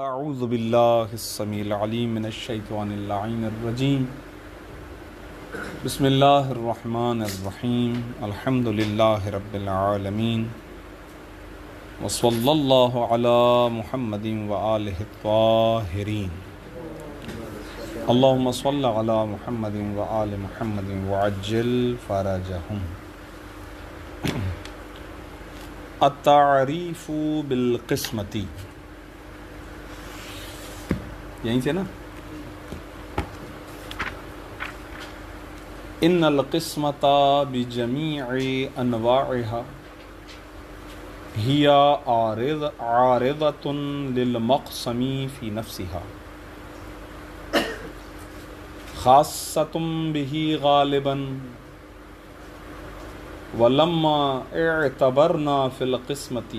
اعوذ باللہ السمیع العلیم من الشیطان اللعین الرجیم بسم اللہ الرحمن الرحیم الحمد للہ رب العالمین وصلی اللہ علی محمد وآلہ الطاہرین اللہم صلی علی محمد وآل محمد وعجل فرجہم. التعریف بالقسمتی، یہیں سے نا. ان القسمۃ بجمیع انواعها ہی عارضۃ للمقسم فی نفسها خاصۃ بہ غالبا ولما اعتبرنا فی القسمۃ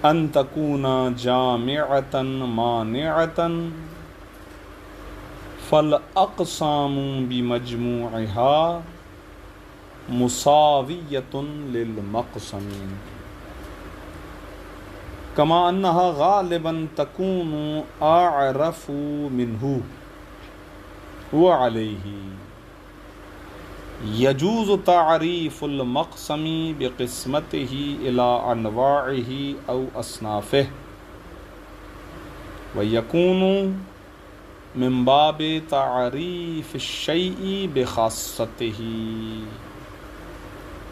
ان تکون جامعۃ مانعۃ فالاقسام بمجموعها مساویۃ للمقسم کما انها غالبا تکون اعرف منہ وعلیہ یجوز تعریف المقسم بقسمتہ الی انواعہ او اصنافہ ویکون من باب تعریف الشیء بخاصتہ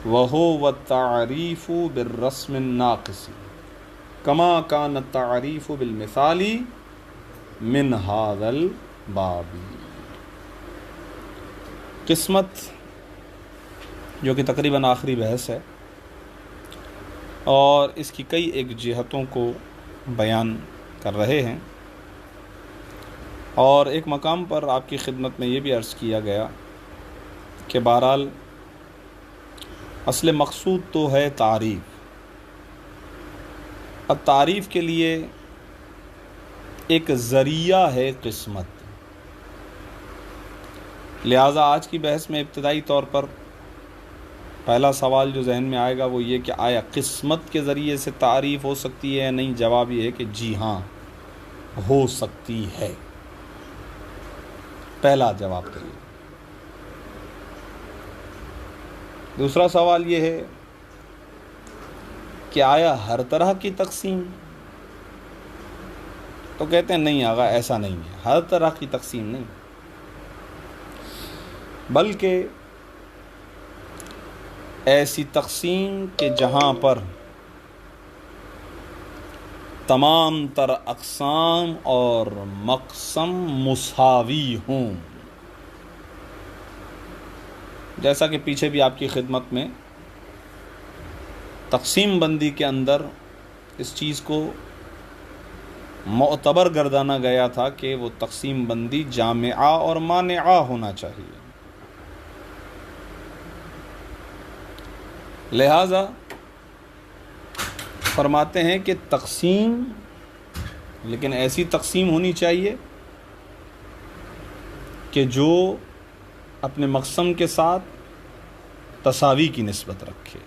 وہو التعریف بالرسم الناقص کما کان التعریف بالمثال من ھذا الباب. قسمت جو کہ تقریباً آخری بحث ہے اور اس کی کئی ایک جہتوں کو بیان کر رہے ہیں، اور ایک مقام پر آپ کی خدمت میں یہ بھی عرض کیا گیا کہ بہرحال اصل مقصود تو ہے تعریف. اب تعریف کے لیے ایک ذریعہ ہے قسمت. لہٰذا آج کی بحث میں ابتدائی طور پر پہلا سوال جو ذہن میں آئے گا وہ یہ کہ آیا قسمت کے ذریعے سے تعریف ہو سکتی ہے یا نہیں؟ جواب یہ ہے کہ جی ہاں، ہو سکتی ہے. پہلا جواب کے لیے. دوسرا سوال یہ ہے کہ آیا ہر طرح کی تقسیم؟ تو کہتے ہیں نہیں آقا، ایسا نہیں ہے، ہر طرح کی تقسیم نہیں، بلکہ ایسی تقسیم کہ جہاں پر تمام تر اقسام اور مقسم مساوی ہوں. جیسا کہ پیچھے بھی آپ کی خدمت میں تقسیم بندی کے اندر اس چیز کو معتبر گردانا گیا تھا کہ وہ تقسیم بندی جامعہ اور مانعہ ہونا چاہیے. لہذا فرماتے ہیں کہ تقسیم، لیکن ایسی تقسیم ہونی چاہیے کہ جو اپنے مقسم کے ساتھ تساوی کی نسبت رکھے،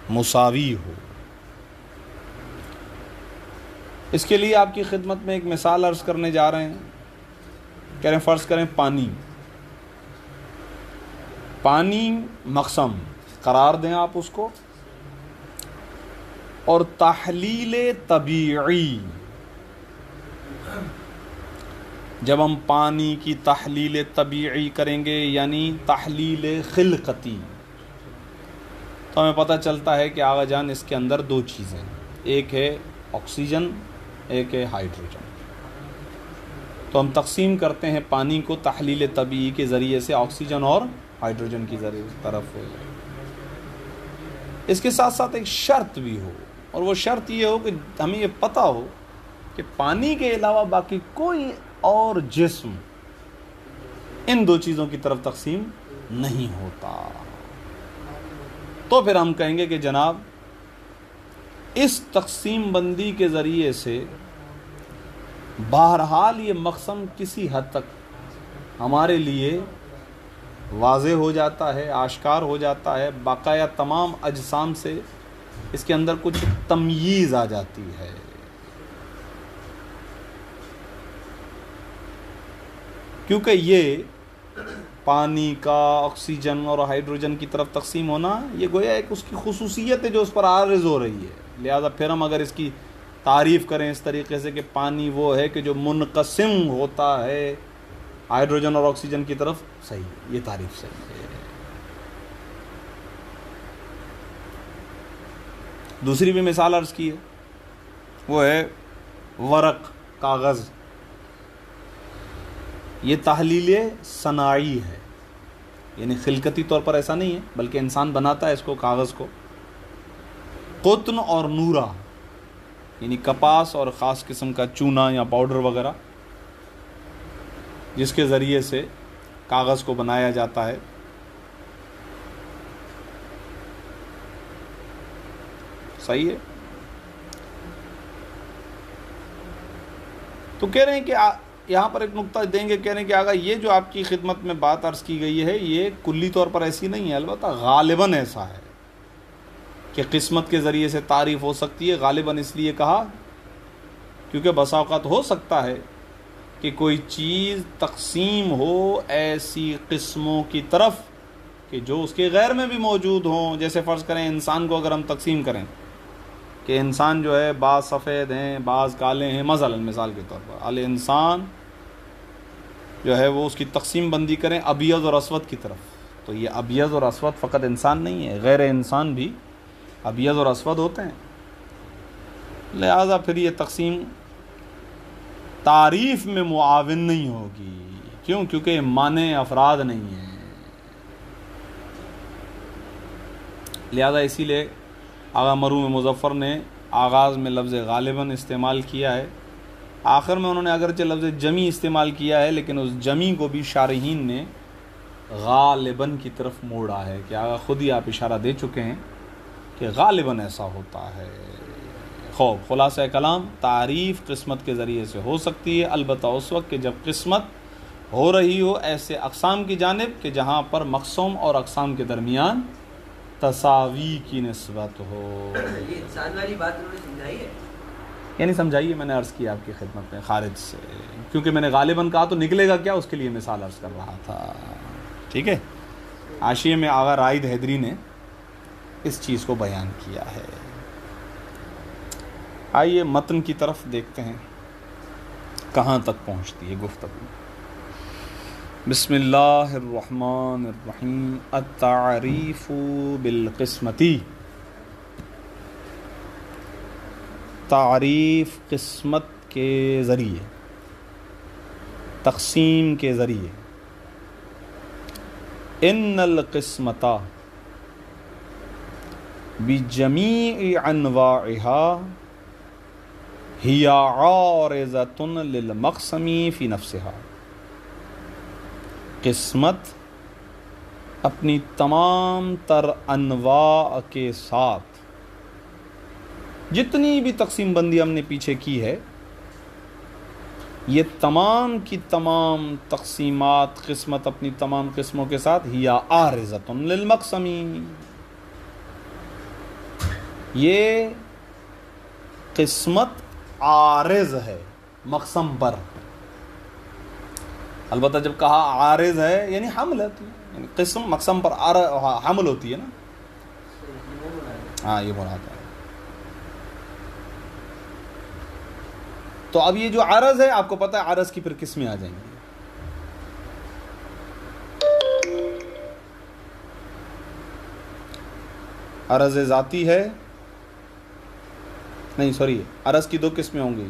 مساوی ہو. اس کے لیے آپ کی خدمت میں ایک مثال عرض کرنے جا رہے ہیں. کہہ رہے ہیں فرض کریں پانی مقسم قرار دیں آپ اس کو، اور تحلیل طبیعی، جب ہم پانی کی تحلیل طبیعی کریں گے یعنی تحلیل خلقتی، تو ہمیں پتہ چلتا ہے کہ آغا جان اس کے اندر دو چیزیں، ایک ہے آکسیجن، ایک ہے ہائیڈروجن. تو ہم تقسیم کرتے ہیں پانی کو تحلیل طبیعی کے ذریعے سے آکسیجن اور ہائیڈروجن کی طرف. اس کے ساتھ ساتھ ایک شرط بھی ہو، اور وہ شرط یہ ہو کہ ہمیں یہ پتہ ہو کہ پانی کے علاوہ باقی کوئی اور جسم ان دو چیزوں کی طرف تقسیم نہیں ہوتا. تو پھر ہم کہیں گے کہ جناب اس تقسیم بندی کے ذریعے سے بہرحال یہ مقسم کسی حد تک ہمارے لیے واضح ہو جاتا ہے، آشکار ہو جاتا ہے. بقایا تمام اجسام سے اس کے اندر کچھ تمییز آ جاتی ہے. کیونکہ یہ پانی کا آکسیجن اور ہائیڈروجن کی طرف تقسیم ہونا یہ گویا ایک اس کی خصوصیت ہے جو اس پر عارض ہو رہی ہے. لہذا پھر ہم اگر اس کی تعریف کریں اس طریقے سے کہ پانی وہ ہے کہ جو منقسم ہوتا ہے ہائیڈروجن اور آکسیجن کی طرف، صحیح، یہ تعریف صحیح ہے. دوسری بھی مثال عرض کی ہے، وہ ہے ورق، کاغذ. یہ تحلیل صناعی ہے، یعنی خلقتی طور پر ایسا نہیں ہے بلکہ انسان بناتا ہے اس کو، کاغذ کو. قطن اور نورا، یعنی کپاس اور خاص قسم کا چونا یا پاؤڈر وغیرہ جس کے ذریعے سے کاغذ کو بنایا جاتا ہے. صحیح ہے. تو کہہ رہے ہیں کہ یہاں پر ایک نقطہ دیں گے، کہہ رہے ہیں کہ آگا یہ جو آپ کی خدمت میں بات عرض کی گئی ہے یہ کلی طور پر ایسی نہیں ہے، البتہ غالباً ایسا ہے کہ قسمت کے ذریعے سے تعریف ہو سکتی ہے. غالباً اس لیے کہا کیونکہ بسا اوقات ہو سکتا ہے کہ کوئی چیز تقسیم ہو ایسی قسموں کی طرف کہ جو اس کے غیر میں بھی موجود ہوں. جیسے فرض کریں انسان کو اگر ہم تقسیم کریں کہ انسان جو ہے بعض سفید ہیں بعض کالے ہیں، مثلا مثال کے طور پر الانسان جو ہے وہ اس کی تقسیم بندی کریں ابیض اور اسود کی طرف، تو یہ ابیض اور اسود فقط انسان نہیں ہے، غیر انسان بھی ابیض اور اسود ہوتے ہیں. لہذا پھر یہ تقسیم تعریف میں معاون نہیں ہوگی. کیوں؟ کیونکہ معنی افراد نہیں ہیں. لہذا اسی لیے آغا مروم مظفر نے آغاز میں لفظ غالباً استعمال کیا ہے، آخر میں انہوں نے اگرچہ لفظ جمی استعمال کیا ہے لیکن اس جمی کو بھی شارحین نے غالباً کی طرف موڑا ہے کہ آغا خود ہی آپ اشارہ دے چکے ہیں کہ غالباً ایسا ہوتا ہے. خوب خلاصہ کلام، تعریف قسمت کے ذریعے سے ہو سکتی ہے، البتہ اس وقت کہ جب قسمت ہو رہی ہو ایسے اقسام کی جانب کہ جہاں پر مقسوم اور اقسام کے درمیان تساوی کی نسبت ہو. یہ انسان والی بات انہوں نے سمجھائی ہے، یعنی سمجھائیے، میں نے عرض کیا آپ کی خدمت میں خارج سے، کیونکہ میں نے غالباً کہا تو نکلے گا کیا، اس کے لیے مثال عرض کر رہا تھا. ٹھیک ہے. حاشیے میں آغا رائد حیدری نے اس چیز کو بیان کیا ہے. آئیے متن کی طرف دیکھتے ہیں کہاں تک پہنچتی ہے گفتگو. بسم اللہ الرحمن الرحیم. التعریف بالقسمتی، تعریف قسمت کے ذریعے، تقسیم کے ذریعے. ان القسمۃ بجمیع انواعها ہی عارضۃ للمقسم فی نفسها. قسمت اپنی تمام تر انواع کے ساتھ، جتنی بھی تقسیم بندی ہم نے پیچھے کی ہے، یہ تمام کی تمام تقسیمات قسمت اپنی تمام قسموں کے ساتھ ہی عارضۃ للمقسم، یہ قسمت عارض ہے مقسم پر. البتہ جب کہا عارض ہے یعنی حمل ہے، یعنی قسم مقسم پر حمل ہوتی ہے نا. ہاں یہ مراد ہے. تو اب یہ جو عرض ہے آپ کو پتہ ہے عرض کی پھر قسمیں آ جائیں گی. عرض ذاتی ہے، نہیں سوری، عرض کی دو قسمیں ہوں گی،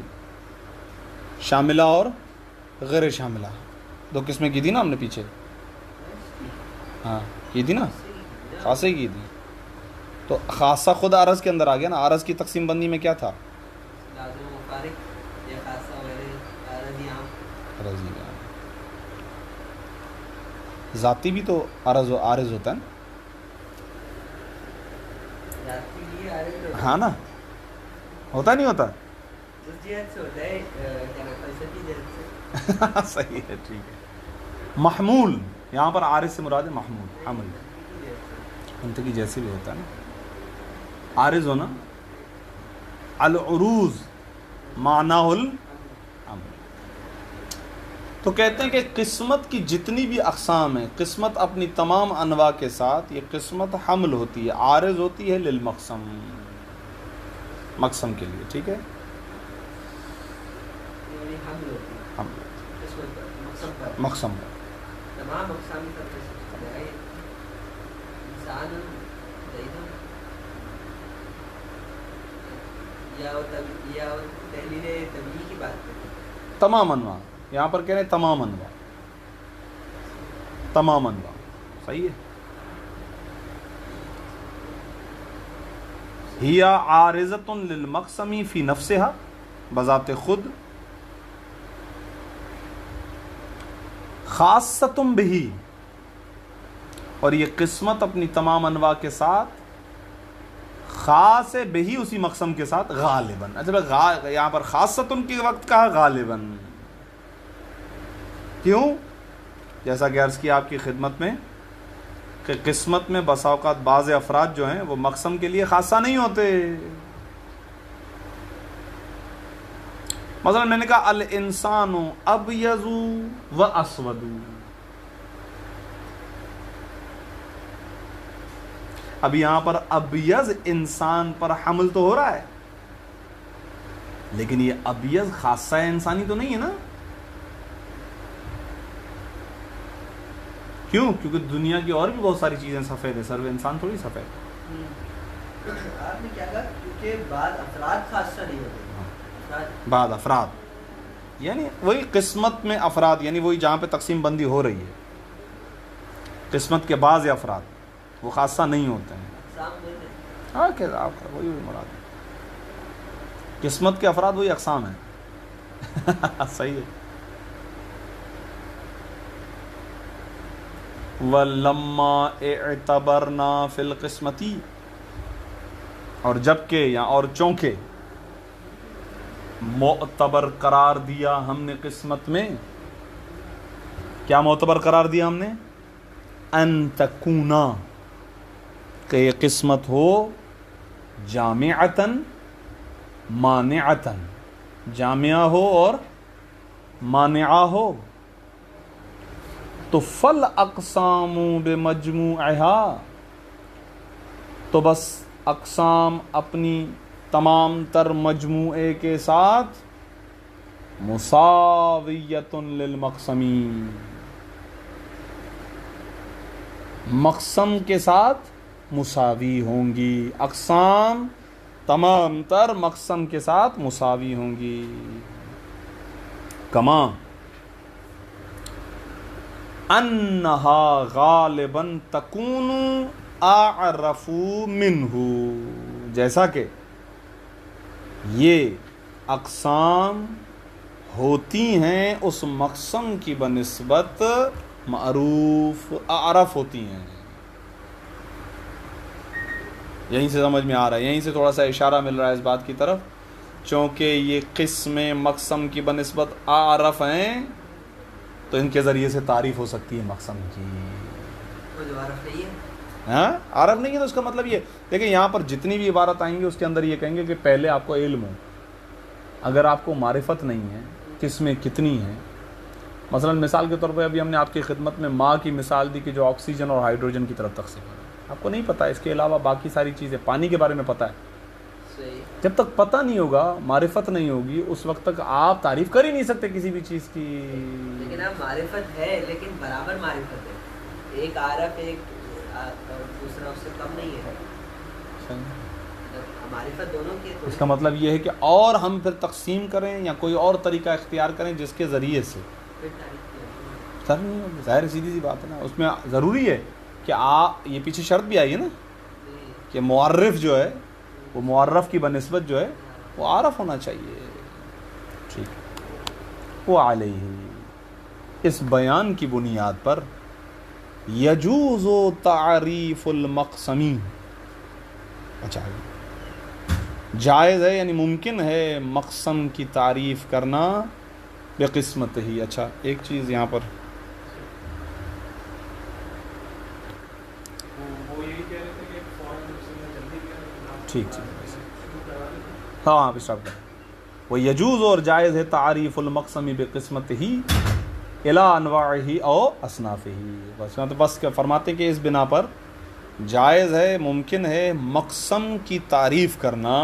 شاملہ اور غیر شاملہ. دو قسمیں کی تھی نا ہم نے پیچھے، ہاں کی تھی نا، خاصے کی تھی. تو خاصہ خود عرض کے اندر آ گیا نا. عرض کی تقسیم بندی میں کیا تھا؟ ذاتی بھی تو عرض ہوتا ہے نا. ہاں نا، ہوتا نہیں ہوتا؟ صحیح ہے، ٹھیک ہے. محمول، یہاں پر عارض سے مراد ہے محمول، حمل. منطقی جیسے بھی ہوتا ہے نا عارض ہونا. العروض معناہ الحمل. تو کہتے ہیں کہ قسمت کی جتنی بھی اقسام ہیں، قسمت اپنی تمام انواع کے ساتھ، یہ قسمت حمل ہوتی ہے، عارض ہوتی ہے للمقسم، مقسم کے لیے، ٹھیک ہے، یعنی حمل ہوتی ہے حمل قسمت پر، مقسم پر، مقسم پر۔ تمام اقسام کی طرف سے ہے انسان زیدن یا تحلیل طبیعی کی بات کرتے ہیں، تمام انواع، یہاں پر کہہ رہے ہیں تمام انواع، تمام انواع، صحیح ہے۔ ہی عارضۃ للمقسم فی نفسها، بذات خود، خاصۃ بہ، اور یہ قسمت اپنی تمام انواع کے ساتھ خاص ہے بہی، اسی مقسم کے ساتھ، غالباً، اچھا یہاں پر خاصۃ کے وقت کہا غالباً، کیوں؟ جیسا کہ عرض کیا آپ کی خدمت میں کہ قسمت میں بسا اوقات بعض افراد جو ہیں وہ مقسم کے لیے خاصہ نہیں ہوتے۔ مثلا میں نے کہا الانسان ابیض و اسود، اب یہاں پر ابیض انسان پر حمل تو ہو رہا ہے، لیکن یہ ابیض خاصہ انسانی تو نہیں ہے نا، کیوں؟ کیونکہ دنیا کی اور بھی بہت ساری چیزیں سفید ہیں، صرف انسان تھوڑی سفید۔ آپ نے کیا کہا؟ کیونکہ بعض افراد خاصہ نہیں ہوتے، بعض افراد یعنی وہی قسمت میں افراد، یعنی وہی جہاں پہ تقسیم بندی ہو رہی ہے، قسمت کے بعض افراد وہ خاصہ نہیں ہوتے ہیں، اقسام وہی ہیں۔ ہاں کہ وہی مراد ہے، قسمت کے افراد وہی اقسام ہیں، صحیح ہے۔ وَلَمَّا اعْتَبَرْنَا فِي الْقِسْمَةِ، اور جبکہ یا اور چونکہ معتبر قرار دیا ہم نے قسمت میں، کیا معتبر قرار دیا ہم نے؟ ان تکونا، کہ یہ قسمت ہو جامعتاً مانعتاً، جامعہ ہو اور مانعہ ہو، تو فل اقسام بمجموعها، تو بس اقسام اپنی تمام تر مجموعے کے ساتھ مساویۃ للمقسمی، مقسم کے ساتھ مساوی ہوں گی، اقسام تمام تر مقسم کے ساتھ مساوی ہوں گی، کما انہا غالباً تکون اعرف منہ، جیسا کہ یہ اقسام ہوتی ہیں اس مقسم کی بنسبت معروف، اعرف ہوتی ہیں، یہیں سے سمجھ میں آ رہا ہے، یہیں سے تھوڑا سا اشارہ مل رہا ہے اس بات کی طرف، چونکہ یہ قسم مقسم کی بنسبت اعرف ہیں تو ان کے ذریعے سے تعریف ہو سکتی ہے مقسم کی۔ وہ جو عارف نہیں ہے، ہاں عارف نہیں ہے تو اس کا مطلب یہ دیکھیں، یہاں پر جتنی بھی عبارت آئیں گی اس کے اندر یہ کہیں گے کہ پہلے آپ کو علم ہو، اگر آپ کو معرفت نہیں ہے قسمیں کتنی ہیں، مثلا مثال کے طور پہ ابھی ہم نے آپ کی خدمت میں ماں کی مثال دی کہ جو آکسیجن اور ہائیڈروجن کی طرف تقسیم ہے، آپ کو نہیں پتہ، اس کے علاوہ باقی ساری چیزیں، پانی کے بارے میں پتہ ہے، صحیح، جب تک پتہ نہیں ہوگا، معرفت نہیں ہوگی، اس وقت تک آپ تعریف کر ہی نہیں سکتے کسی بھی چیز کی۔ لیکن اب معرفت ہے، لیکن برابر معرفت ہے، ایک عارف ایک اور دوسرا اس سے کم نہیں ہے، معرفت دونوں کی ہے، تو اس کا مطلب یہ ہے کہ اور ہم پھر تقسیم کریں یا کوئی اور طریقہ اختیار کریں جس کے ذریعے سے پھر تعریف کیا؟ سر نہیں ہوگی، ظاہر سیدھی سی بات ہے نا، اس میں ضروری ہے کہ آپ، یہ پیچھے شرط بھی آئی ہے نا کہ معرف جو ہے وہ معرف کی بنسبت جو ہے وہ عارف ہونا چاہیے، ٹھیک، وہ علیہ، اس بیان کی بنیاد پر یجوز تعریف المقسمی، اچھا جائز ہے یعنی ممکن ہے مقسم کی تعریف کرنا بقسمت ہی۔ اچھا ایک چیز یہاں پر ٹھیک ہاں آپ اسٹاپ کریں، وہ یجوز اور جائز ہے تعریف المقسم بقسمت ہی، الا انواعہ او اصنافہ. بس فرماتے کہ اس بنا پر جائز ہے، ممکن ہے مقسم کی تعریف کرنا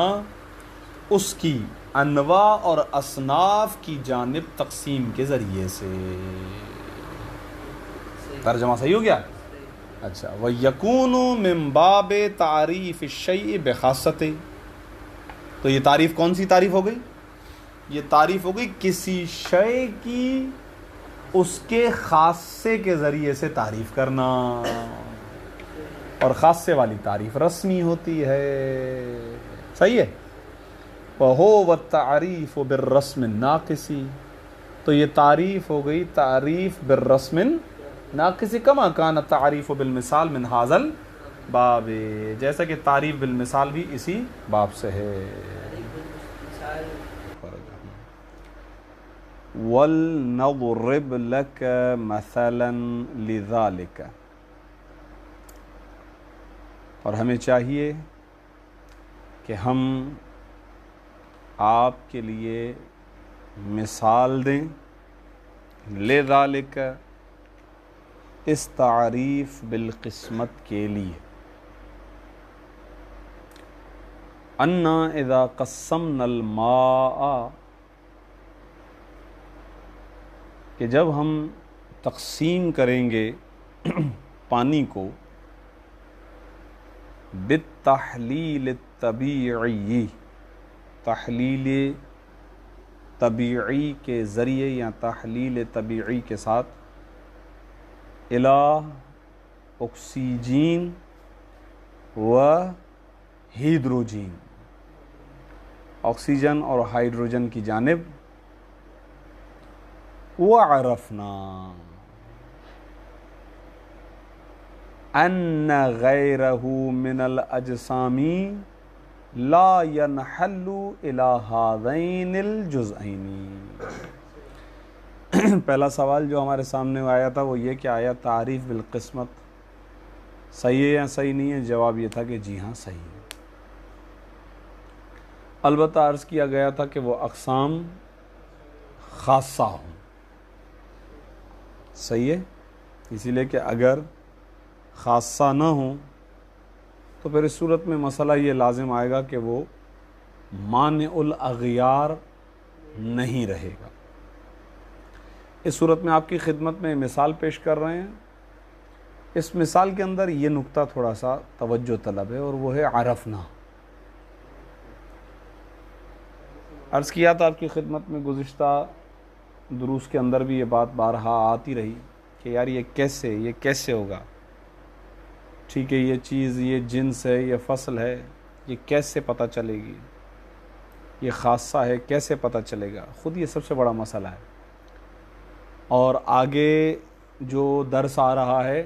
اس کی انواع اور اصناف کی جانب تقسیم کے ذریعے سے. ترجمہ صحیح ہو گیا؟ اچھا. وَيَكُونُ مِن بَابِ تَعْرِيفِ الشَّيْءِ بِخَاصَّتِهِ. تو یہ تعریف کون سی تعریف ہو گئی؟ یہ تعریف ہو گئی کسی شے کی اس کے خاصے کے ذریعے سے تعریف کرنا، اور خاصے والی تعریف رسمی ہوتی ہے. صحیح ہے. وَهُوَ التَّعْرِيفُ بِالرَّسْمِ النَّاقِصِ. تو یہ تعریف ہو گئی تعریف بالرسم ناقص، کما کان التعریف بالمثال من هذا الباب. جیسا کہ تعریف بالمثال بھی اسی باب سے ہے. وَلْنَضْرِبْ لَكَ مَثَلًا لِذَلِكَ. اور ہمیں چاہیے کہ ہم آپ کے لیے مثال دیں لذالک، اس تعریف بالقسمت کے لیے. انا اذا قسمنا الماء، کہ جب ہم تقسیم کریں گے پانی کو بالتحلیل الطبیعی، تحلیل طبیعی کے ذریعے یا تحلیل طبیعی کے ساتھ، الی اکسیجین و ہیڈروجین، آکسیجن اور ہائیڈروجن کی جانب. وعرفنا ان غیرہ من الاجسام لا ينحل الى هذین الجزئین. پہلا سوال جو ہمارے سامنے آیا تھا وہ یہ کہ آیا تعریف بالقسمت صحیح ہے یا صحیح نہیں ہے؟ جواب یہ تھا کہ جی ہاں صحیح ہے. البتہ عرض کیا گیا تھا کہ وہ اقسام خاصہ ہوں. صحیح ہے. اسی لیے کہ اگر خاصہ نہ ہوں تو پھر اس صورت میں مسئلہ یہ لازم آئے گا کہ وہ مانع الاغیار نہیں رہے گا. اس صورت میں آپ کی خدمت میں مثال پیش کر رہے ہیں. اس مثال کے اندر یہ نقطہ تھوڑا سا توجہ طلب ہے، اور وہ ہے عرفنا. عرض کیا تھا آپ کی خدمت میں گزشتہ دروس کے اندر بھی یہ بات بارہا آتی رہی کہ یار یہ کیسے ہوگا. ٹھیک ہے، یہ چیز، یہ جنس ہے، یہ فصل ہے، یہ کیسے پتہ چلے گی؟ یہ خاصہ ہے، کیسے پتہ چلے گا؟ خود یہ سب سے بڑا مسئلہ ہے. اور آگے جو درس آ رہا ہے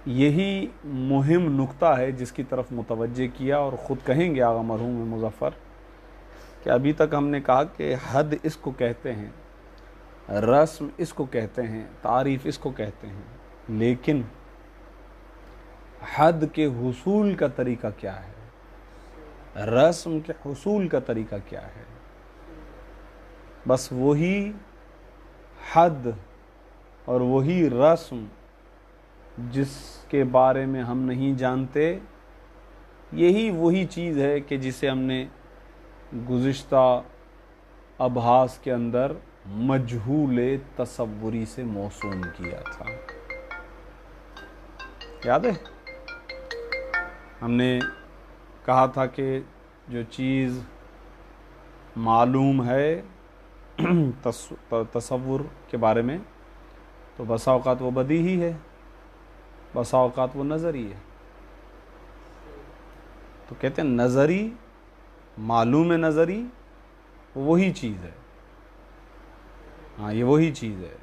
یہی مہم نقطہ ہے جس کی طرف متوجہ کیا. اور خود کہیں گے آغا مرحوم مظفر کہ ابھی تک ہم نے کہا کہ حد اس کو کہتے ہیں، رسم اس کو کہتے ہیں، تعریف اس کو کہتے ہیں، لیکن حد کے حصول کا طریقہ کیا ہے، رسم کے حصول کا طریقہ کیا ہے؟ بس وہی حد اور وہی رسم جس کے بارے میں ہم نہیں جانتے، یہی وہی چیز ہے کہ جسے ہم نے گزشتہ ابحاث کے اندر مجہول تصوری سے موسوم کیا تھا. یاد ہے ہم نے کہا تھا کہ جو چیز معلوم ہے تصور کے بارے میں تو بسا اوقات وہ بدیہی ہے، بسا اوقات وہ نظری ہے. تو کہتے ہیں نظری، معلوم نظری وہی چیز ہے. ہاں یہ وہی چیز ہے،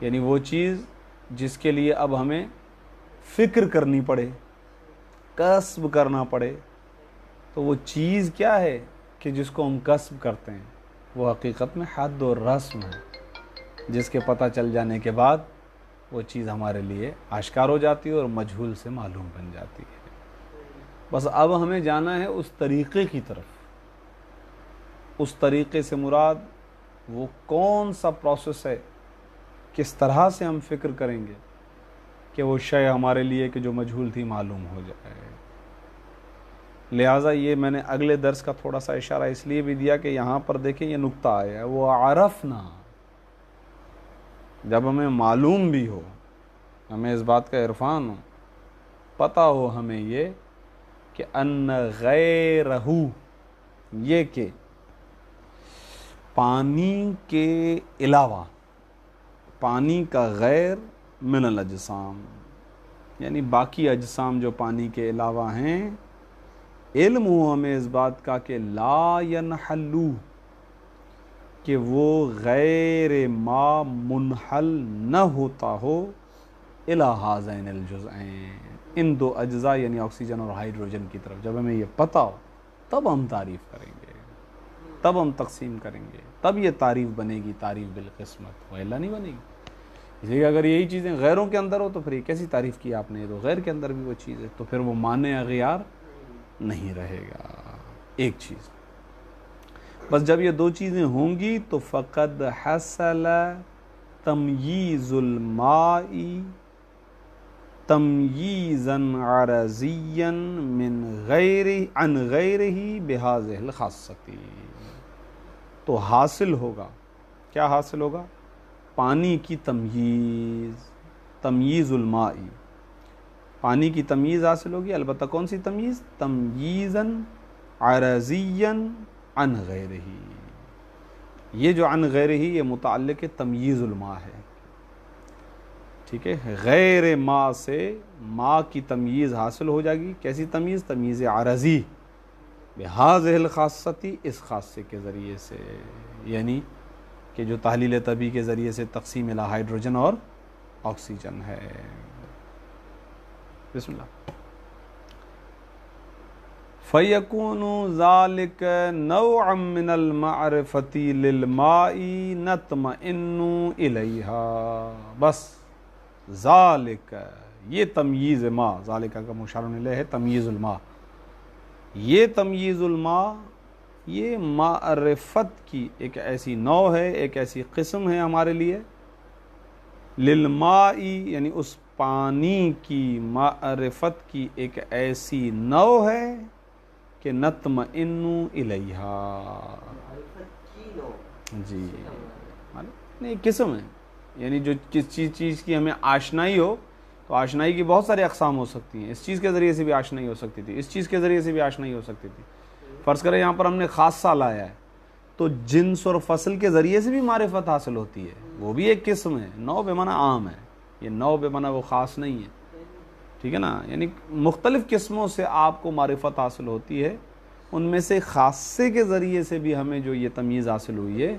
یعنی وہ چیز جس کے لیے اب ہمیں فکر کرنی پڑے، کسب کرنا پڑے. تو وہ چیز کیا ہے کہ جس کو ہم کسب کرتے ہیں؟ وہ حقیقت میں حد و رسم ہے، جس کے پتہ چل جانے کے بعد وہ چیز ہمارے لیے آشکار ہو جاتی ہے اور مجہول سے معلوم بن جاتی ہے. بس اب ہمیں جانا ہے اس طریقے کی طرف. اس طریقے سے مراد وہ کون سا پروسیس ہے، کس طرح سے ہم فکر کریں گے کہ وہ شے ہمارے لیے کہ جو مجہول تھی معلوم ہو جائے۔ لہٰذا یہ میں نے اگلے درس کا تھوڑا سا اشارہ اس لیے بھی دیا کہ یہاں پر دیکھیں یہ نقطہ آیا ہے، وہ عرفنا، جب ہمیں معلوم بھی ہو، ہمیں اس بات کا عرفان ہو، پتہ ہو ہمیں یہ کہ ان غیرہ، یہ کہ پانی کے علاوہ، پانی کا غیر من الاجسام، یعنی باقی اجسام جو پانی کے علاوہ ہیں، علم ہو ہمیں اس بات کا کہ لا ینحلو، کہ وہ غیر ما منحل نہ ہوتا ہو الی ہذین الجزئین، ان دو اجزاء یعنی آکسیجن اور ہائیڈروجن کی طرف۔ جب ہمیں یہ پتہ ہو تب ہم تعریف کریں گے، تب ہم تقسیم کریں گے، تب یہ تعریف بنے گی، تعریف بالقسمت، وإلا نہیں بنے گی۔ اس لیے اگر یہی چیزیں غیروں کے اندر ہو تو پھر یہ کیسی تعریف کی آپ نے، تو غیر کے اندر بھی وہ چیز ہے، تو پھر وہ معنی اغیار نہیں رہے گا۔ ایک چیز بس، جب یہ دو چیزیں ہوں گی تو فقد حصل تمییز الماء تمییزا عرضیا من غیر عن غیرہ بہذہ الخاصۃ، تو حاصل ہوگا، کیا حاصل ہوگا؟ پانی کی تمییز، تمییز الماء، پانی کی تمییز حاصل ہوگی، البتہ کون سی تمییز؟ تمییزا عرضیا عن غیرہ، یہ جو عن غیرہ یہ متعلق تمییز الماء ہے، ٹھیک ہے، غیر ماء سے ماء کی تمییز حاصل ہو جائے گی، کیسی تمییز؟ تمییز عرضی، بہذہ الخاصۃ، اس خاصے کے ذریعے سے، یعنی کہ جو تحلیل طبیعی کے ذریعے سے تقسیم الی ہائیڈروجن اور آکسیجن ہے۔ بسم اللہ۔ فَيَكُونُ ذَلِكَ نَوْعًا مِّنَ الْمَعْرِفَةِ لِلْمَاءِ نَطْمَئِنُّ إِلَيْهَا، بس ذالک، یہ تمییز ماء، ذالکہ کا مشار الیہ ہے تمییز الماء، یہ تمییز الماء یہ معرفت کی ایک ایسی نوع ہے، ایک ایسی قسم ہے ہمارے لیے، للماء یعنی اس پانی کی معرفت کی ایک ایسی نوع ہے کہ نطمئن الیہا، جی نہیں قسم ہے، یعنی جو کس چیز کی ہمیں آشنائی ہو، تو آشنائی کی بہت سارے اقسام ہو سکتی ہیں، اس چیز کے ذریعے سے بھی آشنائی ہو سکتی تھی، اس چیز کے ذریعے سے بھی آشنائی ہو سکتی تھی۔ فرض کریں یہاں پر ہم نے خاصہ لایا ہے تو جنس اور فصل کے ذریعے سے بھی معرفت حاصل ہوتی ہے، وہ بھی ایک قسم ہے، نوع بے معنی عام ہے، یہ نوع بے معنی وہ خاص نہیں ہے، ٹھیک ہے نا، یعنی مختلف قسموں سے آپ کو معرفت حاصل ہوتی ہے، ان میں سے خاصے کے ذریعے سے بھی ہمیں جو یہ تمیز حاصل ہوئی ہے۔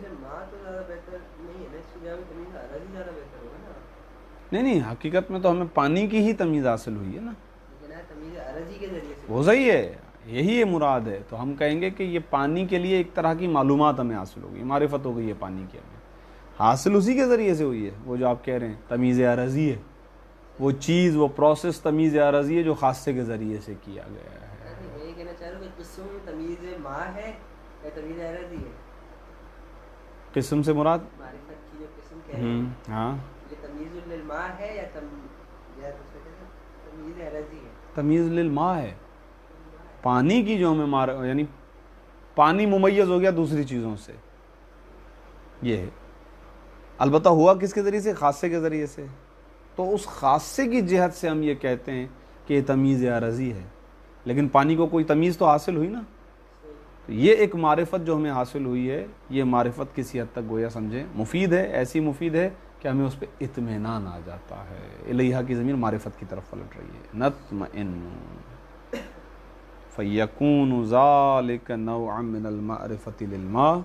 نہیں حقیقت میں تو ہمیں پانی کی ہی تمیز حاصل ہوئی ہے نا، وہ صحیح ہے، یہی مراد ہے، تو ہم کہیں گے کہ یہ پانی کے لیے ایک طرح کی معلومات ہمیں حاصل ہوگی، معرفت ہو گئی ہے پانی کی، ہمیں حاصل اسی کے ذریعے سے ہوئی ہے، وہ جو آپ کہہ رہے ہیں تمیز عرضی ہے، وہ چیز، وہ پروسیس تمیز عرضی ہے جو خاصے کے ذریعے سے کیا گیا ہے۔ قسم سے مراد ہاں تمیز للماء ہے، پانی کی جو ہمیں یعنی پانی ممیز ہو گیا دوسری چیزوں سے، یہ ہے، البتہ ہوا کس کے ذریعے سے؟ خاصے کے ذریعے سے، تو اس خاصے کی جہت سے ہم یہ کہتے ہیں کہ یہ تمیز عرضی ہے، لیکن پانی کو کوئی تمیز تو حاصل ہوئی نا، تو یہ ایک معرفت جو ہمیں حاصل ہوئی ہے، یہ معرفت کسی حد تک گویا سمجھیں مفید ہے، ایسی مفید ہے کہ ہمیں اس پہ اطمینان آ جاتا ہے، الیہا کی ضمیر معرفت کی طرف پلٹ رہی ہے، نطمئن، فَيَكُونُ ذَلِكَ نَوْعًا مِّنَ الْمَعْرِفَةِ لِلْمَاءِ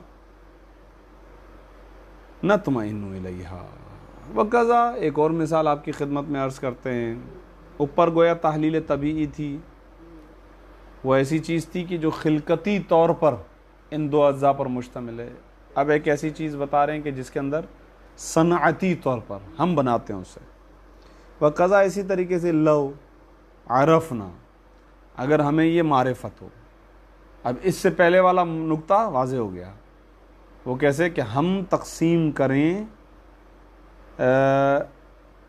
نطمئن الیہا۔ وقضا ایک اور مثال آپ کی خدمت میں عرض کرتے ہیں، اوپر گویا تحلیل طبیعی تھی، وہ ایسی چیز تھی کہ جو خلقتی طور پر ان دو اجزاء پر مشتمل ہے، اب ایک ایسی چیز بتا رہے ہیں کہ جس کے اندر صنعتی طور پر ہم بناتے ہیں اسے۔ وقضا اسی طریقے سے لو عرفنا، اگر ہمیں یہ معرفت ہو، اب اس سے پہلے والا نقطہ واضح ہو گیا، وہ کیسے کہ ہم تقسیم کریں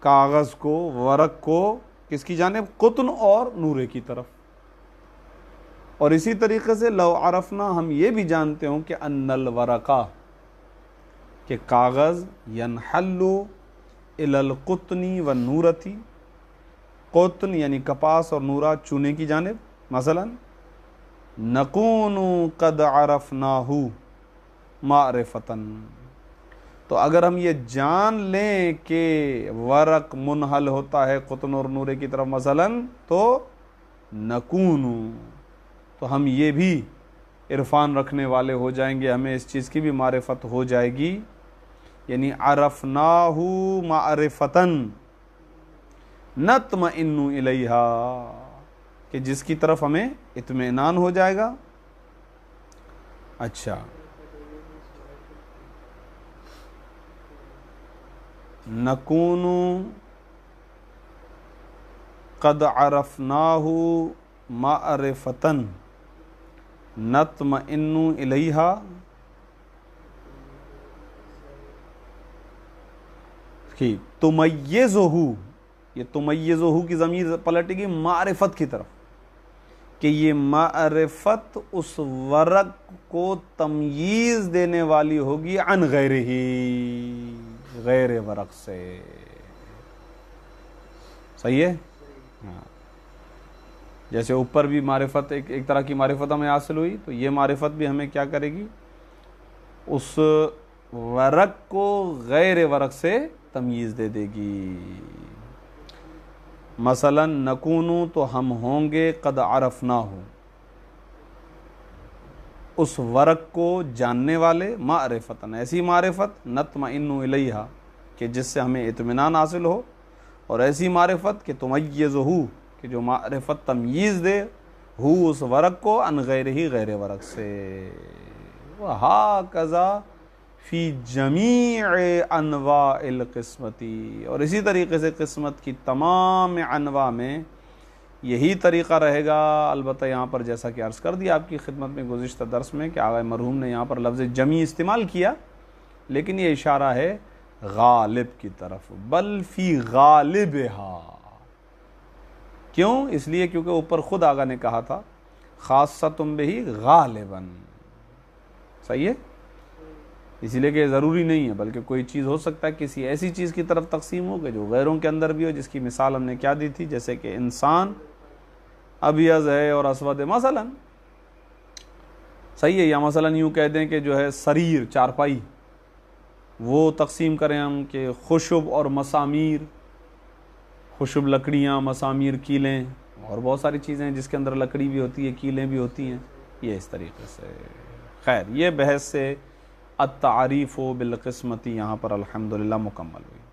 کاغذ کو، ورق کو، کس کی جانب؟ قطن اور نورے کی طرف. اور اسی طریقے سے لو عرفنا، ہم یہ بھی جانتے ہوں کہ ان الورقہ، کہ کاغذ ینحل الی القطن والنورۃ، قطن یعنی کپاس اور نورا چونے کی جانب، مثلا نکون قد عرفناہ معرفتاً. تو اگر ہم یہ جان لیں کہ ورق منحل ہوتا ہے قطن اور نورے کی طرف مثلا، تو نکون، تو ہم یہ بھی عرفان رکھنے والے ہو جائیں گے، ہمیں اس چیز کی بھی معرفت ہو جائے گی. یعنی عرفناہ معرفتاً نطمئن الیہا، کہ جس کی طرف ہمیں اطمینان ہو جائے گا. اچھا، نکون قد عرفناہ معرفتاً نطمئن الیہا، تمیزہ، یہ تمیزہ کی ضمیر پلٹے گی معرفت کی طرف، کہ یہ معرفت اس ورق کو تمییز دینے والی ہوگی عن غیرہ، غیر ورق سے. صحیح ہے؟ ہاں. جیسے اوپر بھی معرفت ایک طرح کی معرفت ہمیں حاصل ہوئی، تو یہ معرفت بھی ہمیں کیا کرے گی؟ اس ورق کو غیر ورق سے تمییز دے دے گی. مثلا نکونو، تو ہم ہوں گے قد عرفناہ، اس ورق کو جاننے والے، معرفتاً، ایسی معرفت نطمئن الیہا، کہ جس سے ہمیں اطمینان حاصل ہو، اور ایسی معرفت کہ تمیزہ، کہ جو معرفت تمییز دے ہو اس ورق کو عن غیرہ، غیر ورق سے. وہکذا فی جمیع انواع القسمتی، اور اسی طریقے سے قسمت کی تمام انواع میں یہی طریقہ رہے گا. البتہ یہاں پر جیسا کہ عرض کر دیا آپ کی خدمت میں گزشتہ درس میں کہ آقا مرحوم نے یہاں پر لفظ جمی استعمال کیا، لیکن یہ اشارہ ہے غالب کی طرف، بل فی غالبہا. کیوں؟ اس لیے کیونکہ اوپر خود آقا نے کہا تھا خاصۃ بہ غالباً. صحیح ہے؟ اسی لیے کہ ضروری نہیں ہے، بلکہ کوئی چیز ہو سکتا ہے کسی ایسی چیز کی طرف تقسیم ہو کہ جو غیروں کے اندر بھی ہو، جس کی مثال ہم نے کیا دی تھی، جیسے کہ انسان ابیض ہے اور اسود ہے مثلا. صحیح ہے؟ یا مثلا یوں کہہ دیں کہ جو ہے سریر، چارپائی، وہ تقسیم کریں ہم کہ خشب اور مسامیر، خشب لکڑیاں، مسامیر کیلیں، اور بہت ساری چیزیں جس کے اندر لکڑی بھی ہوتی ہے، کیلیں بھی ہوتی ہیں. یہ اس طریقے سے. خیر، یہ بحث سے التعریف بالقسمتی یہاں پر الحمدللہ مکمل ہوئی.